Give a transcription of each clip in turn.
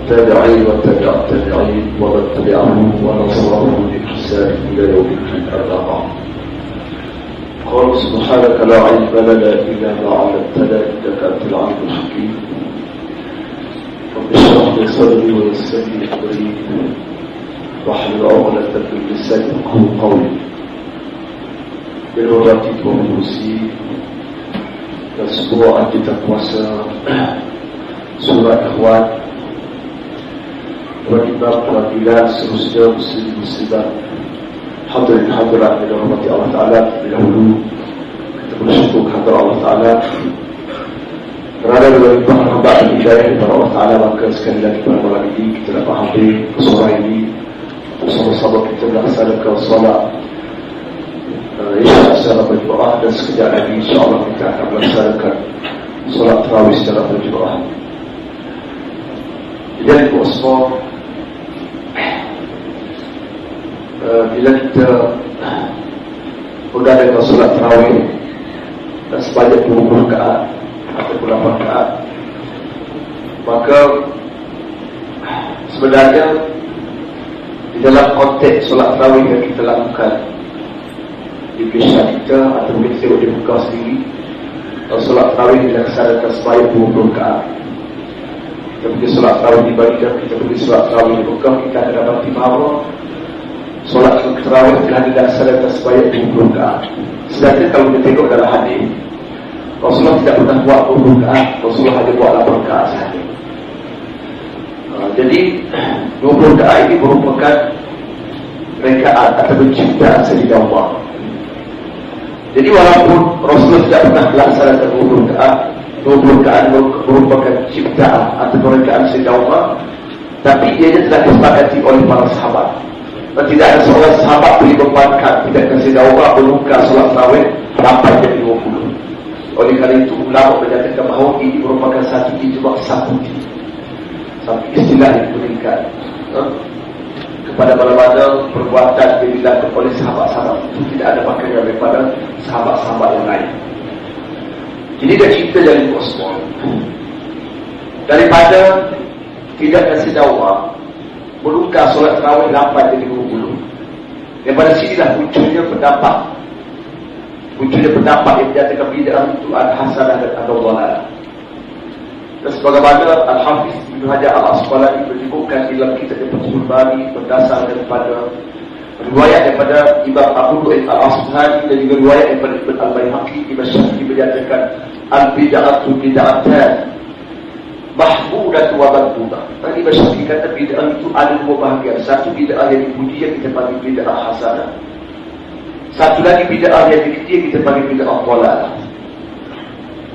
والتابعين وتبع التابعين ومن تبعهم ونصره بإحسان إلى يوم الدين. أما بعد، قال سبحانك لا علم لنا إلا ما علمتنا إنك أنت العليم الحكيم. رب اشرح لي صدري ويسر لي أمري واحلل عقدة من لساني يفقهوا قولي. Berhormati Tuhan Musi dan sebuah kita puasa surat Ikhwan Imam peradilan seterusnya muslim-muslimat hadirin hadirat yang dirahmati Allah Ta'ala. Terlebih dahulu kita bersyukur kepada Allah Ta'ala kerana dengan limpah rahmat dan hidayah kepada Allah Ta'ala, maka sekali lagi pada malam ini kita dapat hadir ke sore ini untuk sama-sama kita melaksanakan solat Isya secara berjemaah, dan sekejap lagi insyaAllah kita akan melaksanakan solat tarawih secara berjemaah. Jadi semua, bila kita mengadakan solat tarawih dan sebanyak 20 rakaat ataupun 8 rakaat, maka sebenarnya di dalam konteks solat tarawih yang kita lakukan di Malaysia kita atau kita di muka sendiri, kalau solat tarawih dilaksanakan sebanyak 20 rakaat. Kita pergi solat tarawih di Madinah, kita pergi solat tarawih di Mekah, kita akan dapati bahawa solat tarawih telah dilaksanakan sebanyak 20 rakaat. Sedangkan kalau kita tengok dalam hadis, Rasulullah tidak pernah buat 20 rakaat, Rasulullah hanya buat 8 rakaat sahaja. Jadi 20 rakaat ini merupakan rakaat atau penciptaan sahaja Allah. Jadi walaupun Rasulullah tidak pernah melaksanakan 20 rakaat merupakan ciptaan atau rakaat sahaja Allah, tapi ia telah disepakati oleh para sahabat. Dan tidak ada seorang sahabat boleh membuatkan tidak kasih Allah menukar solat tarawih sampai jadi 20. Oleh kerana itu ulama menyatakan bahawa ini merupakan satu ijma' sakuti, satu istilah yang diberikan kepada mana-mana perbuatan yang dilakukan oleh sahabat-sahabat itu tidak ada pakaian daripada sahabat-sahabat yang lain. Jadi dia cerita dari Rasul daripada tidak kasih dakwah menukar solat tarawih 8 jadi 20. Daripada sinilah munculnya pendapat yang menyatakan bid'ah itu al-hasanah dan al-dhalalah. Dan sebagaimana Al-Hafiz Ibn Hajar Al-Asqalani menyebutkan dalam kitab Fathul Bari berdasar daripada riwayat daripada Imam Abu Nu'aym Al-Asbahani dan juga riwayat daripada Ibn Al-Baihaqi, Imam Syafi'i menyatakan al-bid'atu bid'atan mahmudatu wa madhudah. Tadi Imam Syafi'i kata bid'ah itu ada dua bahagian. Satu bid'ah yang dipuji yang kita panggil bid'ah hasanah. Satu lagi bid'ah yang dipuji yang kita panggil bid'ah dhalalah.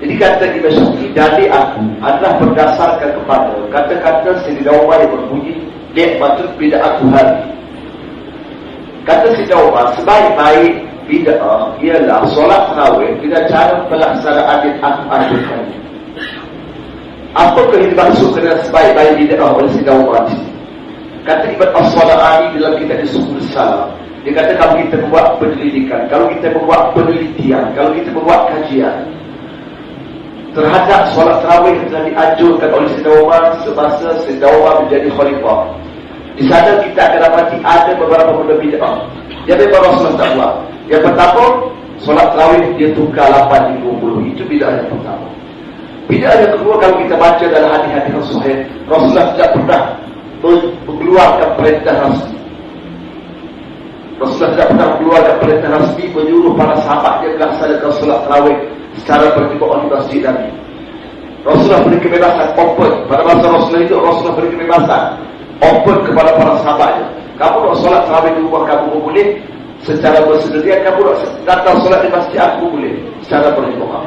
Jadi kata Imam Syafi'i, dalil aku adalah berdasarkan kepada kata-kata Sayyidina Umar yang berbunyi ni'matul bid'atu hadhihi. Kata Sayyidina Umar, sebaik-baik bid'ah ialah solat tarawih dengan cara pelaksanaan yang aku ajarkan. Apakah yang dimaksud dengan sebaik-baik bid'ah oleh Sayyidina Umar? Kata Ibn As-Sala'ani dalam kitab Subul Salam, dia kata kalau kita membuat penyelidikan, kalau kita membuat penelitian, kalau kita membuat kajian terhadap solat tarawih yang telah dianjurkan oleh Sayyidina Umar semasa Sayyidina Umar menjadi khalifah, di sana kita akan dapati ada beberapa benda bid'ah yang memang Rasulullah tak buat. Yang pertama, solat tarawih dia tukar 8 di 20. Itu bid'ah yang pertama. Bid'ah yang kedua, kalau kita baca dalam hadis-hadis Rasulullah, Rasulullah tidak pernah mengeluarkan perintah rasmi. Rasulullah tidak pernah mengeluarkan perintah rasmi menyuruh para sahabat yang melaksanakan solat tarawih secara berjemaah di masjid Nabi. Rasulullah beri kebebasan open. Pada masa Rasulullah itu, Rasulullah beri kebebasan open kepada para sahabatnya. Kamu nak solat tarawih di rumah kamu boleh secara bersendirian, kamu nak datang solat di masjid aku boleh secara berjemaah.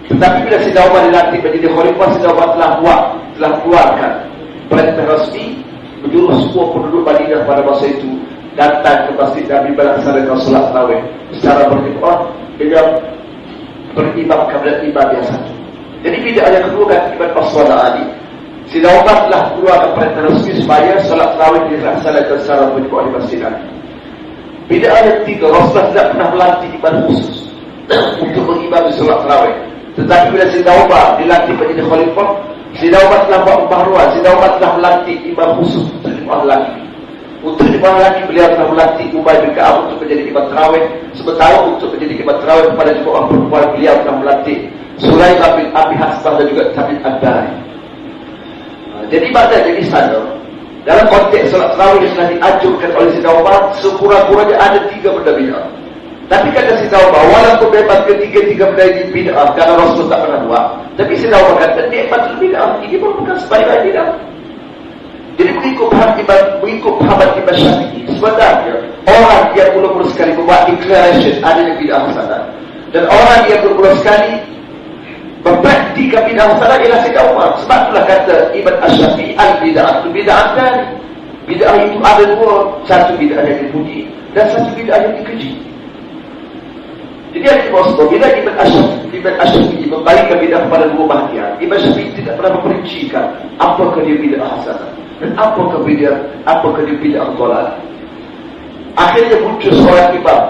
Tetapi bila Sayyidina Umar dilantik menjadi khalifah, Sayyidina Umar telah keluarkan perintah rasmi menyuruh semua penduduk Madinah pada masa itu datang ke masjid Nabi melaksanakan solat tarawih secara berjemaah dengan berimam kepada imam yang satu. Jadi bid'ah yang kedua kata Ibn As-Sala'ani, Sayyidina Umar telah keluarkan perintah rasmi supaya solat tarawih dilaksanakan secara berjemaah di masjid Nabi. Bid'ah yang ketiga, Rasulullah tidak pernah melantik imam khusus untuk mengimami solat tarawih. Tetapi bila Sayyidina Umar dilantik menjadi khalifah, Sayyidina Umar telah buat pembaharuan. Sayyidina Umar telah melantik imam khusus untuk imam lelaki. Untuk imam lelaki, beliau telah melantik Ubay bin Ka'ab untuk menjadi imam tarawih. Sementara untuk menjadi imam tarawih kepada jemaah perempuan, beliau telah melantik Sulaimah bin Abi Hasbah dan juga Thabit Ad-Dari. Jadi maknanya di sana, dalam konteks solat tarawih yang telah dianjurkan oleh Sayyidina Umar, sekurang-kurangnya ada 3 benda bid'ah. Tapi kata Sayyidina Umar, walaupun memang ketiga-tiga benda ini bid'ah, karena Rasul tak pernah buat, tapi Sayyidina Umar kata, nikmatul bid'ah, ini merupakan sebaik-baik bid'ah. Jadi mengikut pahaman Imam Syafi'i, sebenarnya orang yang mula-mula sekali membuat declaration adanya bid'ah hasanah, dan orang yang mula-mula sekali mempraktikkan bid'ah hasanah ialah Sayyidina Umar. Sebab itulah kata Imam Syafi'i, al-bid'ah itu bid'ah tadi. Bid'ah itu ada 2, satu bid'ah yang dipuji dan satu bid'ah yang dikeji. Jadi ada sebab bila Imam Syafi'i memberikan bid'ah kepada 2 bahagian, Imam Syafi'i tidak pernah memperincikan apakah dia bid'ah hasanah dan apakah dia bid'ah dhalal. Akhirnya muncul seorang imam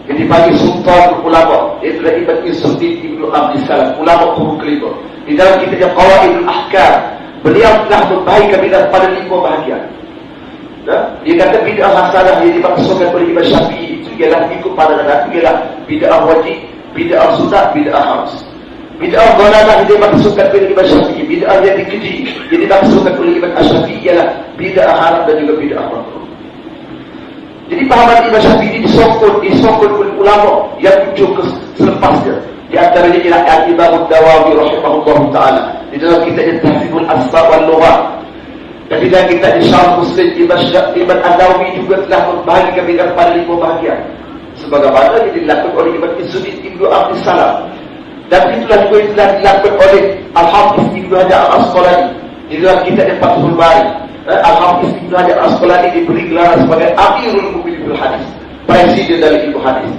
yang dipanggil Sultan Ulama, iaitu Imam Izzuddin Ibnu Abdis Salam, ulama qurun kelima. Di dalam kitabnya Qawaidul Ahkam, beliau telah memberikan bid'ah pada 5 bahagian. Dia kata bid'ah hasanah yang dimaksudkan oleh Imam Syafi'i itu ialah ikut pandangan aku ialah bid'ah wajib, bid'ah sunat, bid'ah harus. Bid'ah dhalalah yang dimaksudkan oleh Imam Syafi'i, bid'ah yang dikeji yang dimaksudkan oleh Imam Syafi'i ialah bid'ah haram dan juga bid'ah makruh. Jadi pahaman Imam Syafi'i disokong oleh ulama yang muncul selepasnya. Di antaranya ialah Al-Imam Ad-Dawawi rahimahullah ta'ala di dalam kitabnya Tahzibul Asma' wal Lughat. Dan di dalam kitab Syarh Muslim, Imam An-Nawawi juga telah membahagikan bid'ah pada 5 bahagian, sebagaimana yang dilakukan oleh Imam Izzuddin Ibnu Abdis Salam. Dan itulah juga yang telah dilakukan oleh Al-Hafiz Ibnu Hajar Al-Asqalani di dalam kitab Fathul Bari. Al-Hafiz Ibnu Hajar Al-Asqalani diberi gelar sebagai Amirul Mu'minin fil Hadis, presiden dari ilmu hadis.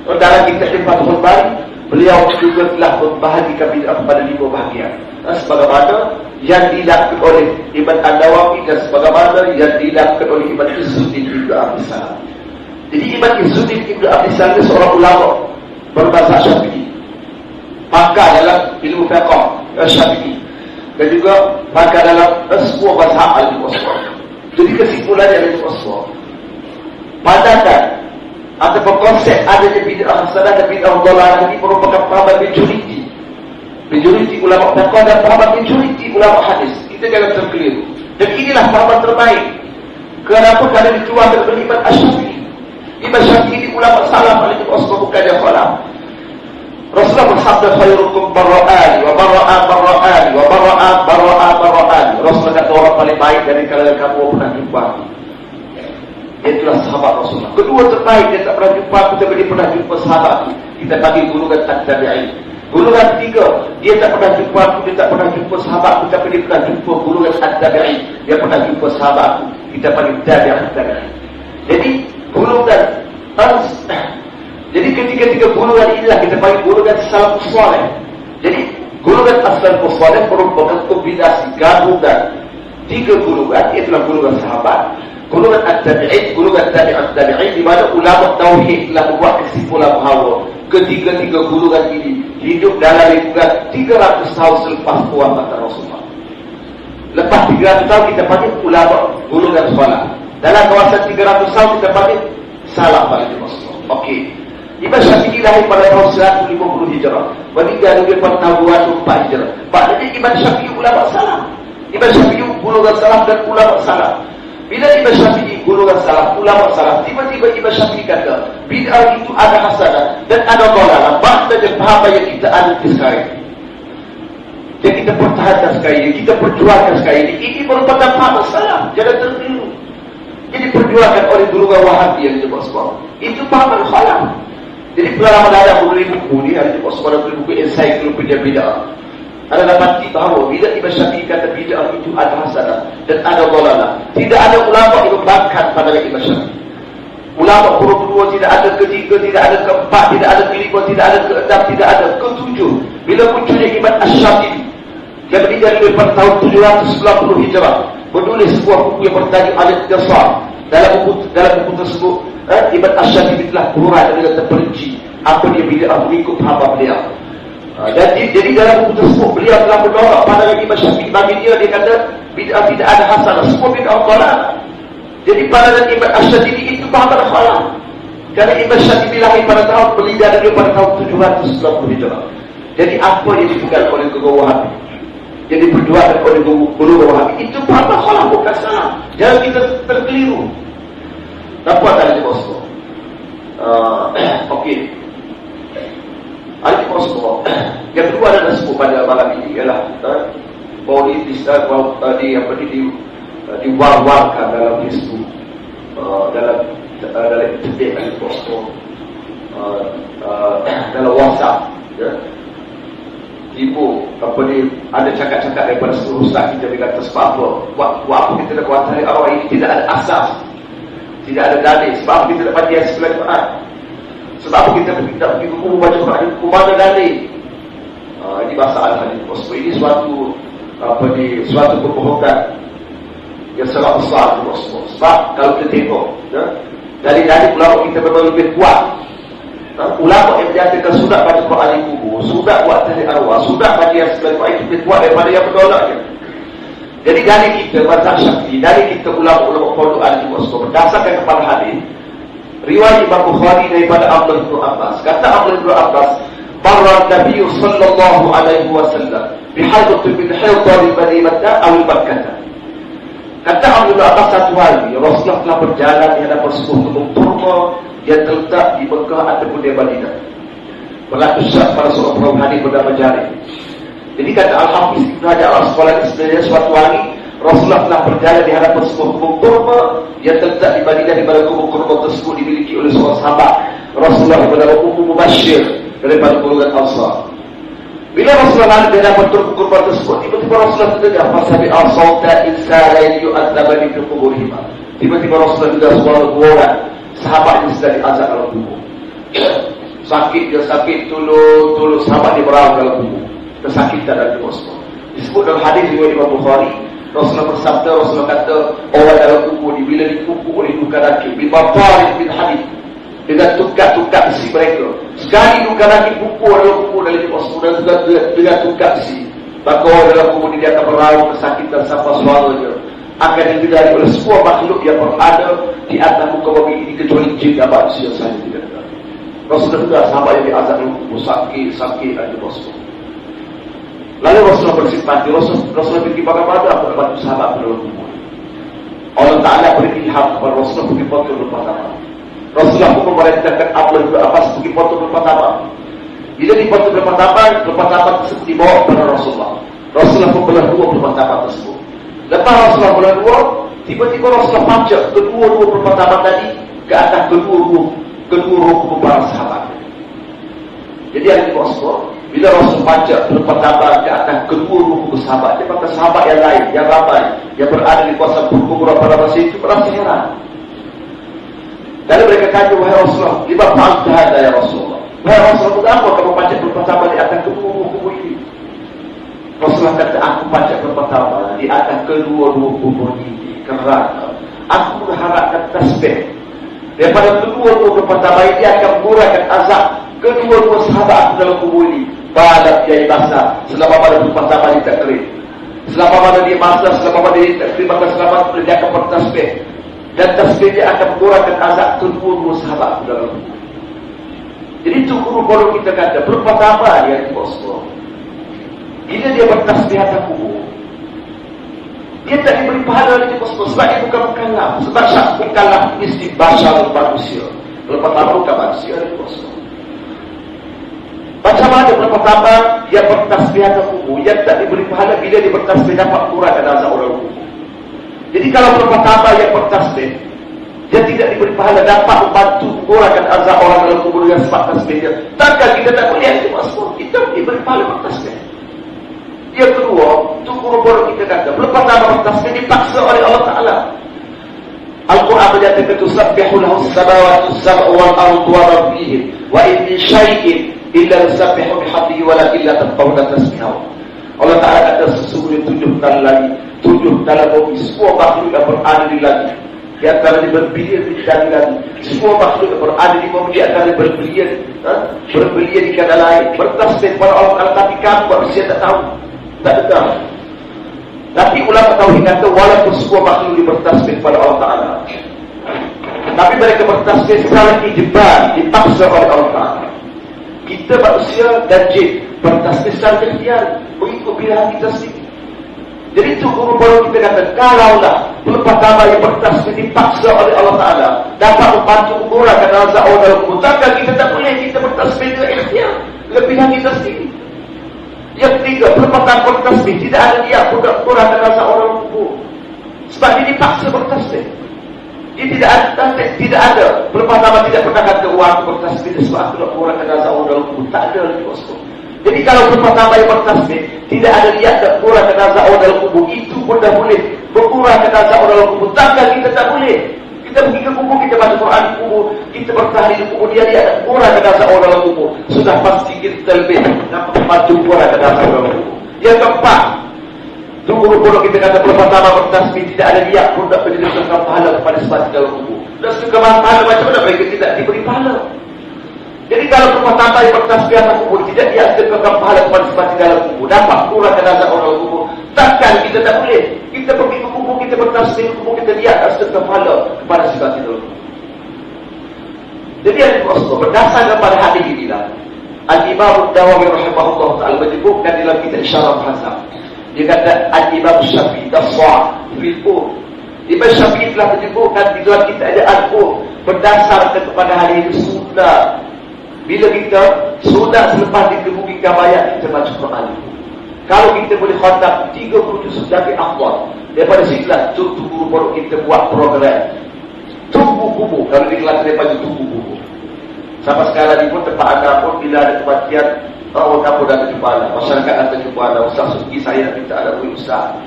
Dalam kitab Fathul Bari, beliau juga telah membahagikan bid'ah pada 5 bahagian, sebagaimana yang dilakukan oleh Imam An-Nawawi dan sebagaimana yang dilakukan oleh Imam Izzuddin Ibnu Abdis Salam. Jadi Imam Izzuddin Ibnu Abdis Salam itu seorang ulama berbahasa Syafi'i, pakar dalam ilmu fiqh Syafi'i, dan juga pakar dalam sebuah bahasa al-Usul. Jadi kesimpulannya dari Usul, pandangan ataupun konsep adanya bid'ah hasanah dan bid'ah dhalalah ini merupakan pahaman majoriti ulama fiqh dan pahaman majoriti ulama hadis. Kita jangan terkeliru. Dan inilah pahaman terbaik. Kenapa? Kerana dikeluarkan oleh Imam Syafi'i. Imam Syafi'i ini ulama salaf alaihi wasallam, bukan yang khalaf. Rasulullah bersabda, khairukum barra'ani wa barra'a barra'ani wa barra'a barra'a barra'ani. Rasulullah kata orang paling baik dari kalangan kamu pernah jumpa, itulah sahabat Rasulullah. Kedua terbaik dia tak pernah jumpa aku, tapi dia pernah jumpa sahabat. Kita bagi golongan tabi'in. Golongan ketiga, dia tak pernah jumpa aku, dia tak pernah jumpa sahabat aku, tapi dia pernah jumpa golongan tabi'in. Dia pernah jumpa sahabat aku, kita bagi tabi'in. Jadi golongan jadi ketiga-tiga golongan inilah kita panggil golongan salafus saleh. Jadi golongan salafus saleh merupakan kombinasi gabungan 3 golongan, iaitu golongan sahabat, golongan at-tabi'in, golongan tabi'in, di mana ulama tauhid telah membuat kesimpulan bahawa ketiga-tiga golongan ini hidup dalam lingkungan 300 tahun selepas wafat Rasulullah. Lepas 300 tahun kita panggil ulama golongan salaf. Dalam kawasan 300 tahun kita panggil salaf alaihi wasallam. Okey. Imam Syafi'i lahir pada tahun 150 Hijrah, meninggal dunia pada tahun 204 Hijrah. Maknanya Imam Syafi'i ulama salaf. Imam Syafi'i golongan salaf dan ulama salaf. Bila Imam Syafi'i golongan salaf, ulama salaf, tiba-tiba Imam Syafi'i kata bid'ah itu ada hasanah dan ada dhalalah. Maknanya paham yang kita ada sekarang, yang kita pertahankan sekarang ini, kita perjuangkan sekarang ini merupakan paham salaf. Jangan terkeliru. Jadi perjuangkan oleh golongan Wahabi yang disebut sebab itu paham khalaf. Jadi pengalaman ada menulis buku ni, ada juga seorang menulis buku ensiklopedia bid'ah. Ada dapati bahawa bila Imam Syafi'i kata bid'ah itu ada hasanah dan ada dhalalah, tidak ada ulama yang membangkang pandangan Imam Syafi'i. Ulama huruf kedua tidak ada, ketiga tidak ada, keempat tidak ada, kelima tidak ada, keenam tidak ada, ketujuh. Bila munculnya Imam Asy-Syafi'i yang meninggal pada tahun 790 Hijrah, menulis sebuah buku yang bertajuk Al-Iqtisad. Dalam buku tersebut, Imam Asy-Syafi'i telah berurai dengan terperinci apa dia bid'ah mengikut paham beliau. Jadi dalam buku tersebut beliau telah menolak pandangan Imam Syafi'i. Bagi dia kata bid'ah tidak ada hasanah, semua bid'ah dhalah. Jadi pandangan Imam Syafi'i itu batal haram. Kerana Imam Syafi'i lahir pada tahun meninggal dunia pada tahun 790 Hijrah. Jadi apa yang dipegang oleh guru Wahabi, yang diperjuangkan oleh guru Wahabi itu batal haram, bukan salah. Jangan kita terkeliru. Dapat tak ada bosku? Okey. Ada bosku. Yang kedua adalah sebut pada malam ini ialah Maulid diwar-warkan dalam Facebook, dalam internet, ada bosku, dalam WhatsApp, ya. Ibu ada cakap-cakap daripada seluruh ustaz kita berkata sebab apa? Buat apa kita nak kuatari arwah ini tidak ada asas, tidak ada dalil. Sebab apa kita dapat dia sebelah Quran? Sebab apa kita tidak pergi buku baca Quran? Kumada dalil. Ini masalah hadis bosku. Ini suatu kebohongan yang sangat besar bosku. Sebab kalau kita tengok, ya, dalil-dalil ulama kita memang lebih kuat. Ulama yang menyatakan sudah baca Quran di kubur, sudah buat tahlil arwah, sudah baca yang sebelah Quran itu lebih kuat daripada yang menolaknya. Jadi dari kita mazhab Syafi'i, dari kita ulama-ulama pondok ahli bosku, berdasarkan kepada hadis riwayat Imam Bukhari daripada Abdullah bin Abbas. Kata Abdullah bin Abbas, "Barra Nabi sallallahu alaihi wasallam bihadratun min hidar Madinah aw Makkah." Kata Abdullah Abbas satu hari Rasulullah telah berjalan di hadapan sebuah kebun kurma yang terletak di Mekah ataupun di Madinah. Berlaku syak pada seorang perawi hadis bernama Jarir. Jadi kata Al-Hafiz Ibn Hajar Al-Asqalani, sebenarnya suatu hari Rasulullah telah berjalan di hadapan sebuah kebun kurma yang terletak di Madinah, di mana kebun kurma tersebut dimiliki oleh seorang sahabat Rasulullah bernama Ummu Mubashir daripada golongan Ansar. Bila Rasulullah di hadapan kebun kurma tersebut, tiba-tiba Rasulullah terdengar fasabi'a sauta insana yu'adzabani fi quburihim. Tiba-tiba Rasulullah dengar suara dua orang sahabat yang sedang diazab dalam kubur. Sakit, tolong sahabat dia berawal dalam kubur. Kesakitan dan kemasukan. Disebut dalam hadis riwayat Imam Bukhari, Rasulullah bersabda, Rasulullah kata, orang dalam kubur ni bila dipukul oleh duka laki, bibafarin bin hadid, dengan tukak-tukak besi mereka. Sekali duka laki pukul dalam kubur dari kemasukan dengan tukak besi, maka orang dalam kubur ni dia akan berawal kesakitan sampai suaranya akan didedari oleh semua makhluk yang berada di atas muka bumi ini kecuali jin dan manusia sahaja tidak ada. Rasulullah juga sahabat yang diazab dalam kubur sakit dan kemasukan. Lalu Rasulullah bersimpati, Rasulullah pergi pada apa bantu sahabat dalam kubur. Allah Ta'ala beri ilham kepada Rasulullah pergi potong berpertama. Rasulullah pun memerintahkan Abdullah bin Abbas pergi potong berpertama. Bila dipotong berpertama tersebut dibawa kepada Rasulullah. Rasulullah pun belah dua berpertama tersebut. Lepas Rasulullah belah dua, tiba-tiba Rasulullah pancak kedua-dua berpertama tadi ke atas kedua ruh para sahabat. Jadi ada di Rasulullah, bila Rasul pancak berpertama ke atas kedua ruh sahabat, dia kata sahabat yang lain, yang ramai, yang berada di kawasan perkuburan pada masa itu merasa heran. Lalu mereka kata, wahai Rasulullah, lima fa'alta hadza ya Rasulullah. Wahai Rasulullah, mengapa kamu pancak berpertama di atas kedua ruh ini? Rasulullah kata, aku pancak berpertama di atas kedua ruh kubur ini kerana aku mengharapkan tasbih daripada kedua-dua pertama ini akan mengurangkan azab kedua-dua sahabat aku dalam kubur ini. Pada dia basah selama pada pertama dia tak kering, selama pada dia basah, selama pada dia tak kering, maka selama itu dia akan bertasbih, dan tasbih dia akan mengurangkan azab kedua-dua sahabat aku dalam kubur. Jadi itu guru-guru kita kata pertama dia di bosku, bila dia bertasbih atas kubur, dia tak diberi pahala lagi bosku, sebab dia bukan mukallaf. Sebab syarat mukallaf mesti bashar manusia. Pertama bukan manusia lagi bosku. Macam mana pertama dia bertasbih atas kubur, yang tak diberi pahala bila dia bertasbih dapat kurangkan azab orang kubur. Jadi kalau pertama yang bertasbih, dia tidak diberi pahala dapat membantu kurangkan azab orang dalam kubur dengan sebab tasbihnya. Takkan kita tak boleh itu bosku, kita diberi pahala bertasbih. Yang kedua, itu guru-guru kita kata, pertama bertasbih dipaksa oleh Allah Ta'ala. Al-Quran menyatakan tusabbihu lahu as-samawati as-sab'u wal ardu wa ma fihim wa in min syai'in illa yusabbihu bihamdihi walakin la tafqahuna tasbihahu. Allah Ta'ala kata sesungguhnya 7 kali lagi, 7 dalam bumi semua makhluk yang berada di langit Di antara berbilion lagi. Semua makhluk yang berada di bawah di antara berbilion di kata lain. Bertasbih kepada Allah Ta'ala. Tapi kamu manusia tak tahu. Tak dengar. Tapi ulama tauhid kata walaupun semua makhluk bertasbih kepada Allah Ta'ala, tapi mereka bertasbih secara ijbar, dipaksa oleh Allah Ta'ala. Kita manusia dan jin bertasbih secara ikhtiar, mengikut pilihan kita sendiri. Jadi itu guru baru kita kata, kalaulah pelepah tambah yang bertasbih dipaksa oleh Allah Ta'ala dapat membantu ukuran dan rasa Allah dalam kubur, takkan kita tak boleh kita bertasbih dengan ikhtiar, dengan pilihan kita sendiri. Yang ketiga, pelepah tambah bertasbih tidak ada dia ukuran dan rasa Allah dalam kubur, sebab dia dipaksa bertasbih. Dia tidak ada pelepah tambah tidak pernah kata aku bertasbih sebab aku nak ukuran dan rasa Allah dalam kubur. Tak ada lagi bosku. Jadi kalau pelepah tambah yang bertasbih tidak ada lihat dan kurang dan rasa Allah dalam kubur, itu pun dah boleh berkurang dan rasa Allah dalam kubur. Takkan kita tak boleh. Kita pergi ke kubur, kita baca Quran di kubur, kita bertahlil di kubur, dia lihat dan kurang dan rasa Allah dalam kubur, sudah pasti kita lebih dapat membantu kurang dan rasa Allah dalam kubur. Yang keempat, guru-guru kita kata pelepah tambah bertasbih tidak ada lihat pun tak menjadikan pahala kepada sebab di dalam kubur. Dan segala pahala macam mana mereka tidak diberi pahala. Jadi kalau pelepah tambah yang bertasbih atas kubur tidak dihasilkan pahala kepada sebab di dalam kubur, dapat kurang dan rasa orang kubur, takkan kita tak boleh. Kita pergi ke kubur, kita bertasbih ke kubur, kita lihat hasilkan pahala kepada sebab di dalam kubur. Jadi yang dimaksud berdasarkan pada hadis inilah Al-Imam Nawawi rahimahullah ta'ala menyebutkan dalam kitab Syarah Muhadzab. Dia kata Al-Imam Syafi'i das-Sah' fil Qur. Imam Syafi'i telah menyebutkan di dalam kitab ada Al-Qur berdasarkan kepada hadis itu sunnah. Bila kita sudah selepas dikemukakan ayat, kita baca Quran. Kalau kita boleh khatam 30 juz dari akhbar, daripada situlah tunggu baru kita buat program tunggu kubur. Kalau di kelas daripada tunggu kubur, sampai sekarang ni pun tempat anda pun bila ada kematian, orang kampung dah terjumpa anda, masyarakat dah terjumpa anda. Ustaz Suki saya nak minta ada boleh Ustaz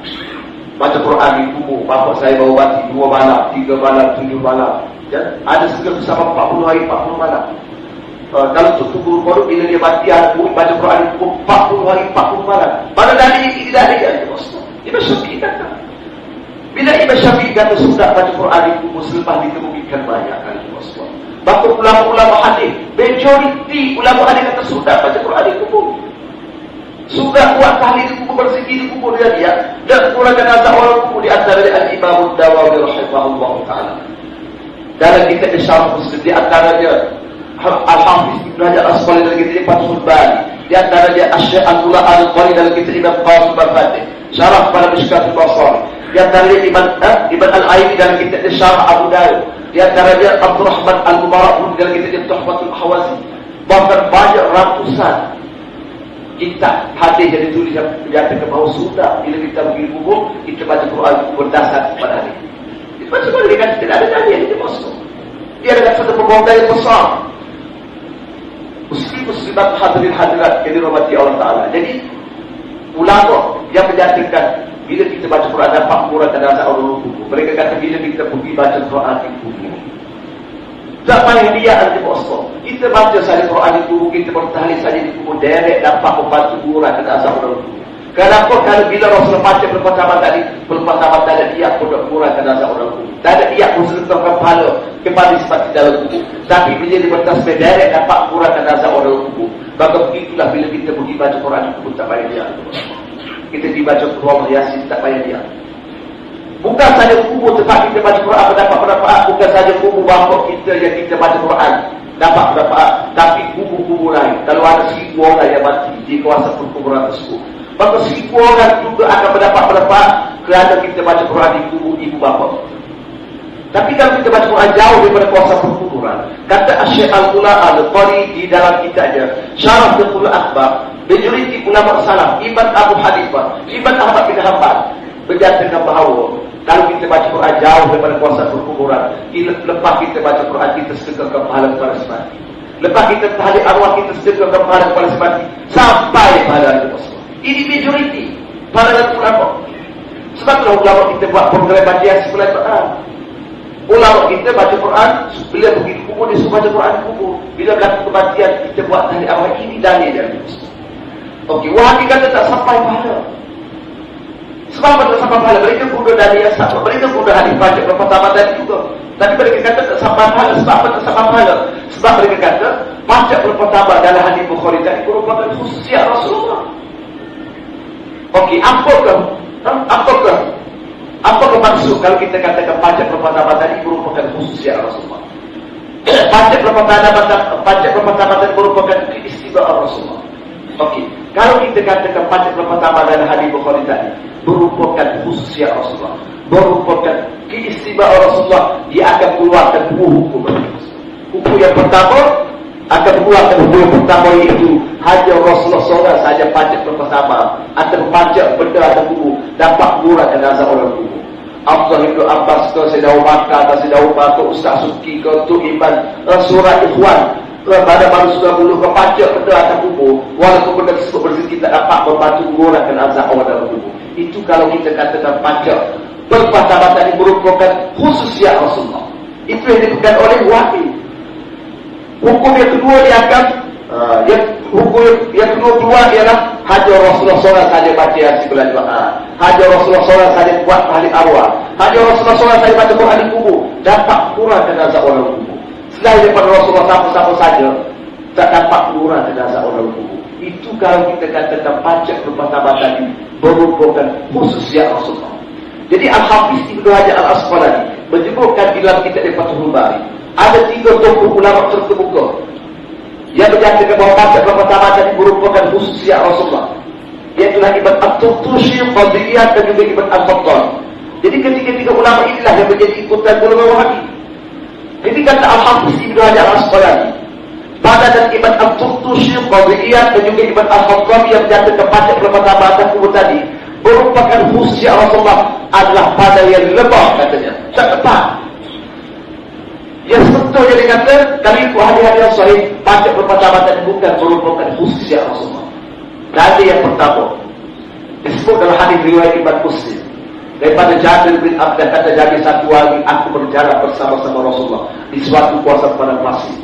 baca Quran di kubur. Bapak saya bawa bati 2 malam, 3 malam, 7 malam, ya? Ada segala bersama 40 hari 40 malam. Kalau tubuh baru bila dia mati, baca Quran di kubur 40 hari 40 malam. Mana dalil ini tidak ada yang Imam Syafi'i kata. Bila Imam Syafi'i kata sudah baca Quran di kubur selepas dikemukakan banyak kali Rasulullah. Bahkan ulama-ulama hadis, majoriti ulama hadis kata sudah baca Quran di kubur. Sudah buat tahlil di kubur, berzikir di kubur dia dan kurangkan rasa orang kubur. Di antara Al-Imam Nawawi rahimahullah ta'ala dalam kitab Syarah Muslim, di antara dia Al-Hafiz Ibn Hajar Al-Asqalani dalam kitab Fathul Bari, di antara dia Asy-Syaikh Abdullah Al-Qari dalam kitab Imam Qasim Al-Fatih Syarah pada Mishkatul Basari, di antara dia Ibn Al-Aini dalam kitab Syarah Abu Dawud, di antara dia Abdul Rahman Al-Mubarak dalam kitab Tuhfatul Hawazi. Bahkan banyak ratusan kitab hadis yang ditulis yang menyatakan bahawa sudah bila kita pergi kubur, kita baca Quran berdasar kepada hadis. Itu macam mana dia kata tidak ada dalil yang dimaksud. Dia ada satu pembongkar yang besar. Muslimat hadirin hadirat yang dirahmati Allah Ta'ala. Jadi ulama yang menyatakan bila kita baca Quran dapat murah dan rasa Allah kubur. Mereka kata bila kita pergi baca Quran di kubur, tak payah dia ada bosok. Kita baca saja Quran di kubur, kita bertahlil saja di kubur, direct dapat membantu murah dan rasa Allah kubur. Kenapa? Kalau bila Rasulullah baca pelepas tamat tadi, pelepas tamat tak ada dia pun murah dan rasa Allah kubur. Tak ada dia pun sertakan pahala kepada sifat di dalam kubur. Tapi bila dia bertasbih direct dapat murah dan rasa Allah kubur. Maka begitulah bila kita pergi baca Quran di kubur, tak payah dia. Kita pergi baca Quran Yasin, tak payah dia. Bukan saja kubur tempat kita baca Quran mendapat manfaat, bukan saja kubur bapa kita yang kita baca Quran dapat manfaat, tapi kubur-kubur lain. Kalau ada 1000 orang yang mati di kawasan perkuburan tersebut, maka 1000 orang juga akan mendapat manfaat kerana kita baca Quran di kubur ibu bapa. Tapi kalau kita baca Quran jauh daripada kawasan perkuburan, kata Asy-Syaikh Al-Qari di dalam kitabnya Syarah Fiqhul Akbar, majoriti ulama salaf, Imam Abu Hanifah, Imam Ahmad bin Hanbal menyatakan bahawa kalau kita baca Quran jauh daripada kawasan perkuburan, lepas kita baca Quran kita sedekahkan pahala kepada semati. Lepas kita tahlil arwah kita sedekahkan pahala kepada semati sampai pahala itu. Ini majoriti para ulama. Sebab itulah ulama kita buat program baca yang sebelah Quran. Ulama kita baca Quran, bila pergi ke kubur dia suruh baca Quran di kubur. Bila berlaku kematian kita buat tahlil arwah. Ini dalil yang okey, wahabi kata tak sampai pahala. Sebab pada sama pahala mereka kuda dari asal, mereka kuda hadis pajak pertama tadi juga. Tapi mereka kata tak sama pahala. Sebab apa tak sama pahala? Sebab mereka kata pajak pertama dalam hadis Bukhari tadi merupakan khususnya Rasulullah. Okey, apakah maksud kalau kita katakan pajak pertama tadi merupakan khususnya Rasulullah? Pajak pertama tadi merupakan keistimewaan Rasulullah. Okey, kalau kita katakan pajak pertama dalam hadis Bukhari tadi merupakan khususnya Rasulullah, merupakan keistimewaan Rasulullah, dia akan keluarkan dua hukum. Hukum yang pertama akan keluarkan hukum yang pertama, iaitu hanya Rasulullah seorang saja pajak pertama atau pajak benda atau buku dapat murahkan azab orang kubur. Abdullah Ibn Abbas ke Sayyidina Umar ke Sayyidina Umar ke Ustaz Suki ke Tuk Iman Surat Ikhwan pada manusia bulu ke pajak benda atau kubur, walaupun benda tersebut berzikir tak dapat membantu murahkan azab orang dalam kubur. Itu kalau kita katakan pajak pertama tadi merupakan khususnya Rasulullah. Itu yang dipegang oleh wahyu. Hukum yang kedua dia akan hukum yang kedua keluar ialah hanya Rasulullah seorang saja baca Yasin bulan Jumaat, hanya Rasulullah seorang saja buat tahlil arwah, hanya Rasulullah seorang saja baca tahlil kubur, dapat kurangkan azab orang kubur. Selain daripada Rasulullah siapa-siapa saja tak dapat kurangkan azab orang kubur. Itu kalau kita katakan pajak pertama tadi merupakan khususnya Rasulullah. Jadi Al-Hafiz Ibnu Hajar Al-Asqalani menyebutkan dalam kitab Fathul Bari ada 3 tokoh ulama terkemuka yang menyatakan bahawa pajak pertama tadi merupakan khususnya Rasulullah, iaitulah Ibn At-Turtushi, Qadiyah dan juga Ibn Al-Fattan. Jadi ketiga-tiga ulama inilah yang menjadi ikutan golongan Wahabi. Jadi kata Al-Hafiz Ibnu Hajar Al-Asqalani, pada dan Ibn At-Turtushi, Qadiyah dan juga Ibn Al-Fattan yang menyatakan pajak pertama tadi merupakan khususnya Rasulullah adalah pada yang lebah, katanya tak tepat. Yang betul yang dikata dari hadis-hadis yang sahih, pajak pertama tadi bukan merupakan khususnya Rasulullah. Dari yang pertama disebut dalam hadis riwayat Imam Muslim daripada Jabir bin Abdullah, kata Jabir, satu hari aku berjalan bersama-sama Rasulullah di suatu puasa pada pasir.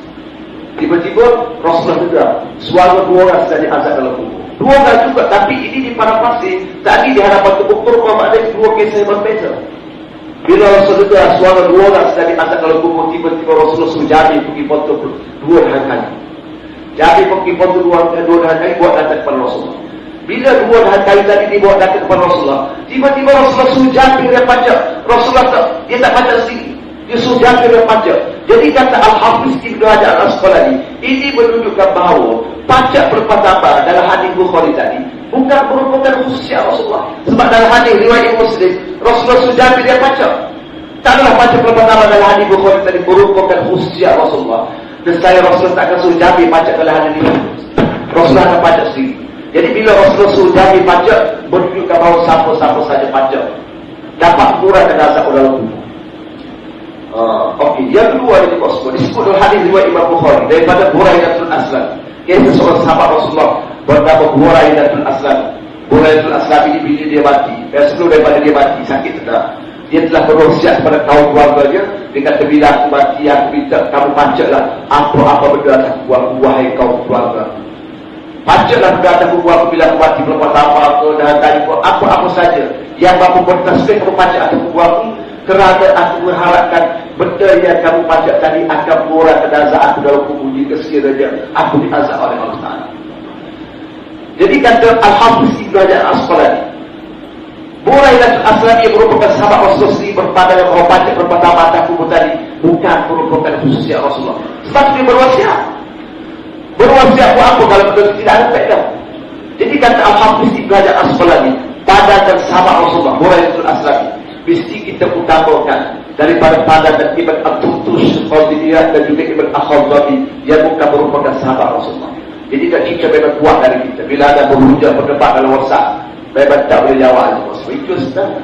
Tiba-tiba Rasulullah juga suara 2 orang sedang diazab dalam kubur. 2 orang juga, tapi ini di padang pasir. Tadi di hadapan kubur ada 2 kisah yang berbeza. Bila Rasulullah suara 2 orang sedang diazab dalam kubur, tiba-tiba Rasulullah suruh Jabir pergi foto 2 kali. Jabir pergi foto 2 kali buat datang kepada Rasulullah. Bila 2 kali tadi dibawa datang kepada Rasulullah, tiba-tiba Rasulullah suruh Jabir yang pajak. Rasulullah dia tak pajak sendiri, dia suruh Jabir yang pajak. Jadi kata Al-Hafiz Ibnu Hajar Al-Asqalani, ini menunjukkan bahawa pajak pertama dalam hadis Bukhari tadi bukan merupakan khususnya Rasulullah. Sebab dalam hadis riwayat Muslim, Rasulullah suruh Jabir yang pajak. Taklah pajak pertama dalam hadis Bukhari tadi merupakan khususnya Rasulullah. Dan saya Rasulullah takkan suruh Jabir pajak dalam hadis ini. Rasulullah akan pajak sendiri. Jadi bila Rasulullah suruh Jabir pajak, menunjukkan bahawa siapa-siapa saja pajak dapat kurangkan azab dalam kubur. Okey, yang kedua disebut dalam hadis riwayat Imam Bukhari daripada Buraidatul Aslam. Kisah seorang sahabat Rasulullah bernama Buraidatul Aslam. Buraidatul Aslam ini bila dia mati, sebelum daripada dia mati sakit sedang, dia telah berwasiat kepada kaum keluarganya. Dia kata, bila aku mati, aku minta kamu pajaklah apa-apa benda aku buat, wahai kaum keluarga. Pajaklah benda aku buat bila aku mati, berbuat apa ke dan tadi apa-apa saja yang mampu bertasbih kamu pajak aku buat, kerana aku mengharapkan benda yang kamu pajak tadi akan murahkan azab aku dalam kubur jika sekiranya aku diazab oleh Allah Ta'ala. Jadi kata Al-Hafiz Ibnu Hajar Al-Asqalani, Buraidatul Aslami yang merupakan sahabat Rasulullah sendiri berpandangan bahawa pajak pertama atas kubur tadi bukan merupakan khususnya Rasulullah. Sebab dia berwasiat. Berwasiat buat apa kalau betul tidak ada faedah. Jadi kata Al-Hafiz Ibnu Hajar Al-Asqalani, pandangan sahabat Rasulullah Buraidatul Aslami mesti kita utamakan daripada pandangan Ibn At-Turtush Qadiyah dan juga Ibn Al-Khadzabi yang bukan merupakan sahabat Rasulullah. Jadi kita memang kuat dari kita. Bila ada berhujah berdebat dalam WhatsApp, memang tak boleh jawab. Itu sebenarnya